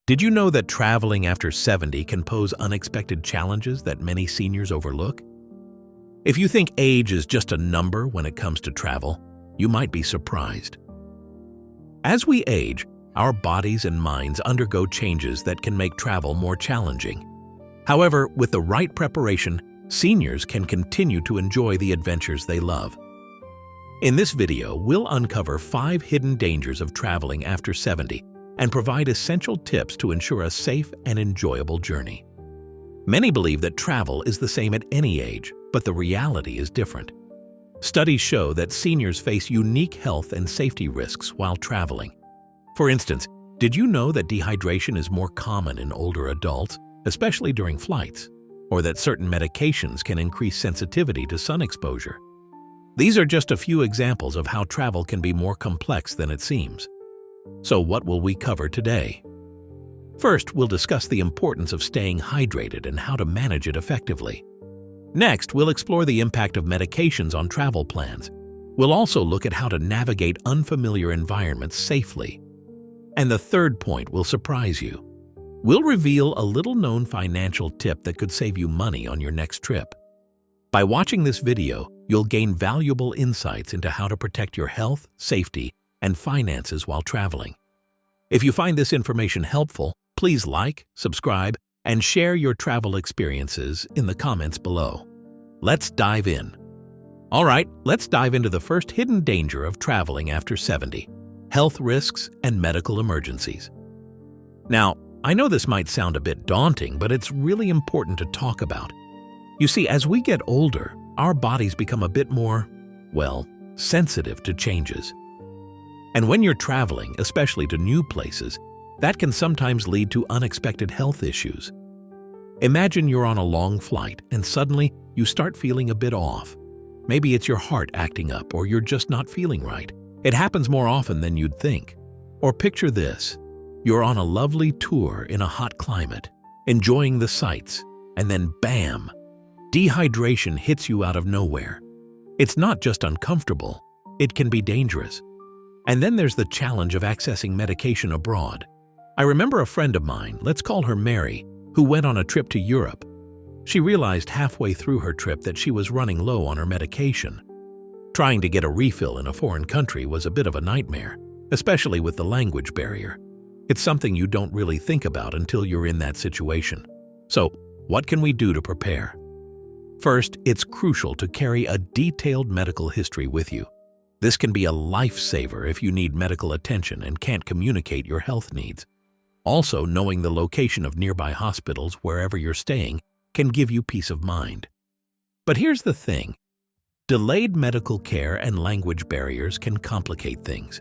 Did you know that traveling after 70 can pose unexpected challenges that many seniors overlook? If you think age is just a number when it comes to travel, you might be surprised. As we age, our bodies and minds undergo changes that can make travel more challenging. However, with the right preparation, seniors can continue to enjoy the adventures they love. In this video, we'll uncover 5 hidden dangers of traveling after 70 and provide essential tips to ensure a safe and enjoyable journey. Many believe that travel is the same at any age, but the reality is different. Studies show that seniors face unique health and safety risks while traveling. For instance, did you know that dehydration is more common in older adults, especially during flights, or that certain medications can increase sensitivity to sun exposure? These are just a few examples of how travel can be more complex than it seems. So what will we cover today? First, we'll discuss the importance of staying hydrated and how to manage it effectively. Next, we'll explore the impact of medications on travel plans. We'll also look at how to navigate unfamiliar environments safely. And the third point will surprise you. We'll reveal a little-known financial tip that could save you money on your next trip. By watching this video, you'll gain valuable insights into how to protect your health, safety, and finances while traveling. If you find this information helpful, please like, subscribe, and share your travel experiences in the comments below. Let's dive in. Alright, let's dive into the first hidden danger of traveling after 70, health risks and medical emergencies. Now, I know this might sound a bit daunting, but it's really important to talk about. You see, as we get older, our bodies become a bit more, sensitive to changes. And when you're traveling, especially to new places, that can sometimes lead to unexpected health issues. Imagine you're on a long flight and suddenly you start feeling a bit off. Maybe it's your heart acting up or you're just not feeling right. It happens more often than you'd think. Or picture this. You're on a lovely tour in a hot climate, enjoying the sights, and then bam! Dehydration hits you out of nowhere. It's not just uncomfortable, it can be dangerous. And then there's the challenge of accessing medication abroad. I remember a friend of mine, let's call her Mary, who went on a trip to Europe. She realized halfway through her trip that she was running low on her medication. Trying to get a refill in a foreign country was a bit of a nightmare, especially with the language barrier. It's something you don't really think about until you're in that situation. So, what can we do to prepare? First, it's crucial to carry a detailed medical history with you. This can be a lifesaver if you need medical attention and can't communicate your health needs. Also, knowing the location of nearby hospitals wherever you're staying can give you peace of mind. But here's the thing. Delayed medical care and language barriers can complicate things.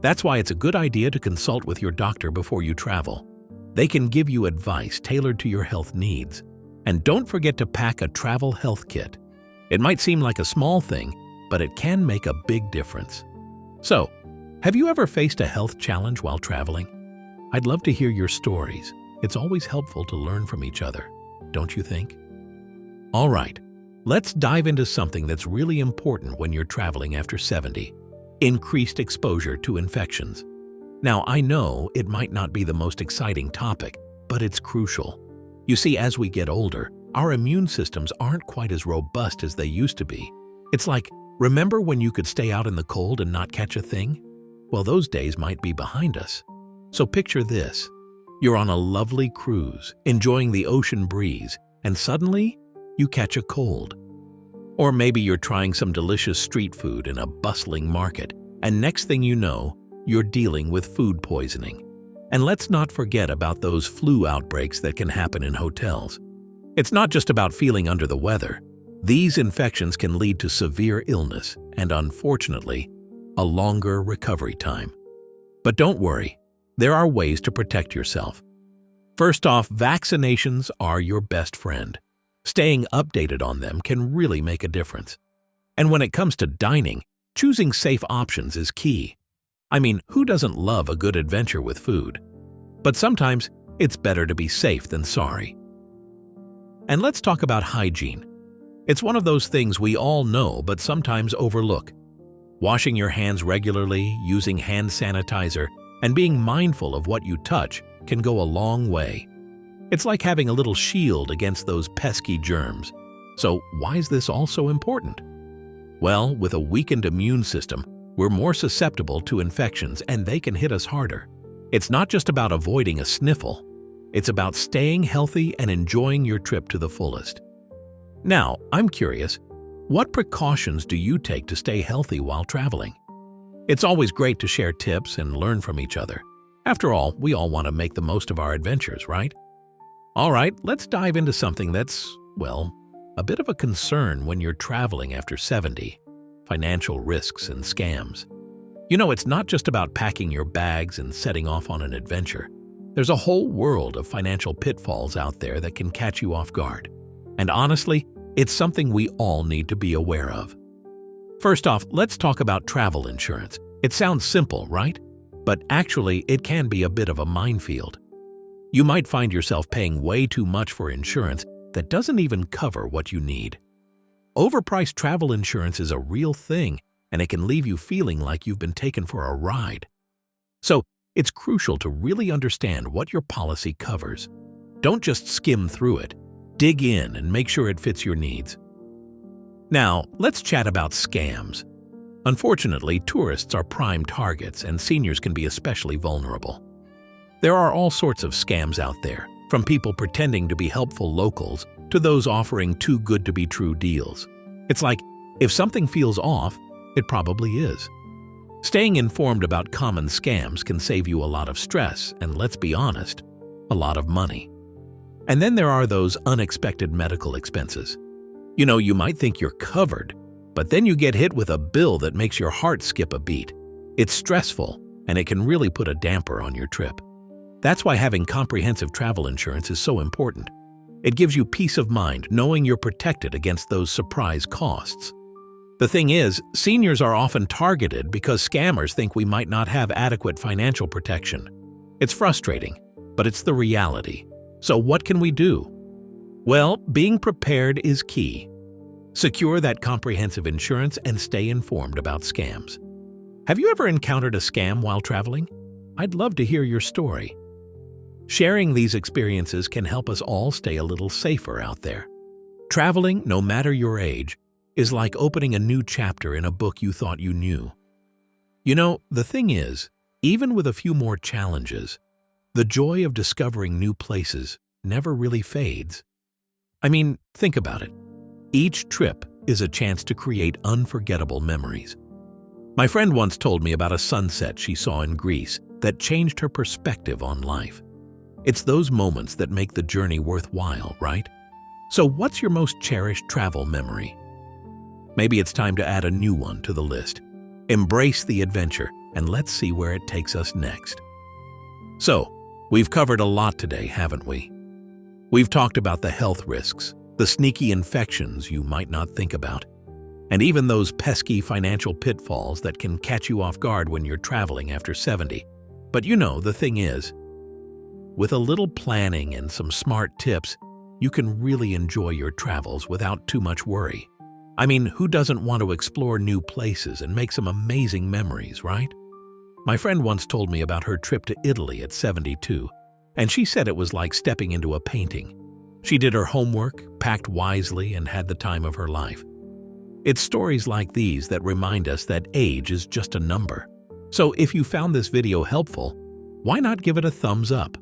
That's why it's a good idea to consult with your doctor before you travel. They can give you advice tailored to your health needs. And don't forget to pack a travel health kit. It might seem like a small thing, but it can make a big difference. So, have you ever faced a health challenge while traveling? I'd love to hear your stories. It's always helpful to learn from each other, don't you think? All right, let's dive into something that's really important when you're traveling after 70, increased exposure to infections. Now, I know it might not be the most exciting topic, but it's crucial. You see, as we get older, our immune systems aren't quite as robust as they used to be. It's like, remember when you could stay out in the cold and not catch a thing? Well, those days might be behind us. So picture this. You're on a lovely cruise, enjoying the ocean breeze, and suddenly you catch a cold. Or maybe you're trying some delicious street food in a bustling market, and next thing you know, you're dealing with food poisoning. And let's not forget about those flu outbreaks that can happen in hotels. It's not just about feeling under the weather. These infections can lead to severe illness and, unfortunately, a longer recovery time. But don't worry, there are ways to protect yourself. First off, vaccinations are your best friend. Staying updated on them can really make a difference. And when it comes to dining, choosing safe options is key. I mean, who doesn't love a good adventure with food? But sometimes, it's better to be safe than sorry. And let's talk about hygiene. It's one of those things we all know but sometimes overlook. Washing your hands regularly, using hand sanitizer, and being mindful of what you touch can go a long way. It's like having a little shield against those pesky germs. So why is this all so important? Well, with a weakened immune system, we're more susceptible to infections and they can hit us harder. It's not just about avoiding a sniffle. It's about staying healthy and enjoying your trip to the fullest. Now, I'm curious, what precautions do you take to stay healthy while traveling? It's always great to share tips and learn from each other. After all, we all want to make the most of our adventures, right? All right, let's dive into something that's, well, a bit of a concern when you're traveling after 70: financial risks and scams. You know, it's not just about packing your bags and setting off on an adventure. There's a whole world of financial pitfalls out there that can catch you off guard. And honestly, it's something we all need to be aware of. First off, let's talk about travel insurance. It sounds simple, right? But actually, it can be a bit of a minefield. You might find yourself paying way too much for insurance that doesn't even cover what you need. Overpriced travel insurance is a real thing, and it can leave you feeling like you've been taken for a ride. So, it's crucial to really understand what your policy covers. Don't just skim through it. Dig in and make sure it fits your needs. Now, let's chat about scams. Unfortunately, tourists are prime targets and seniors can be especially vulnerable. There are all sorts of scams out there, from people pretending to be helpful locals to those offering too good to be true deals. It's like, if something feels off, it probably is. Staying informed about common scams can save you a lot of stress and, let's be honest, a lot of money. And then there are those unexpected medical expenses. You know, you might think you're covered, but then you get hit with a bill that makes your heart skip a beat. It's stressful, and it can really put a damper on your trip. That's why having comprehensive travel insurance is so important. It gives you peace of mind knowing you're protected against those surprise costs. The thing is, seniors are often targeted because scammers think we might not have adequate financial protection. It's frustrating, but it's the reality. So what can we do? Well, being prepared is key. Secure that comprehensive insurance and stay informed about scams. Have you ever encountered a scam while traveling? I'd love to hear your story. Sharing these experiences can help us all stay a little safer out there. Traveling, no matter your age, is like opening a new chapter in a book you thought you knew. You know, the thing is, even with a few more challenges, the joy of discovering new places never really fades. I mean, think about it. Each trip is a chance to create unforgettable memories. My friend once told me about a sunset she saw in Greece that changed her perspective on life. It's those moments that make the journey worthwhile, right? So what's your most cherished travel memory? Maybe it's time to add a new one to the list. Embrace the adventure, and let's see where it takes us next. So, we've covered a lot today, haven't we? We've talked about the health risks, the sneaky infections you might not think about, and even those pesky financial pitfalls that can catch you off guard when you're traveling after 70. But you know, the thing is, with a little planning and some smart tips, you can really enjoy your travels without too much worry. I mean, who doesn't want to explore new places and make some amazing memories, right? My friend once told me about her trip to Italy at 72, and she said it was like stepping into a painting. She did her homework, packed wisely, and had the time of her life. It's stories like these that remind us that age is just a number. So if you found this video helpful, why not give it a thumbs up?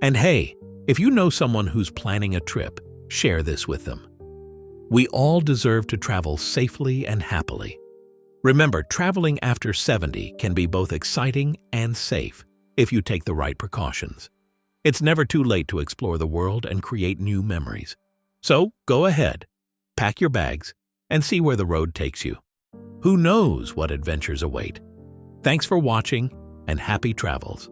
And hey, if you know someone who's planning a trip, share this with them. We all deserve to travel safely and happily. Remember, traveling after 70 can be both exciting and safe if you take the right precautions. It's never too late to explore the world and create new memories. So go ahead, pack your bags, and see where the road takes you. Who knows what adventures await? Thanks for watching, and happy travels.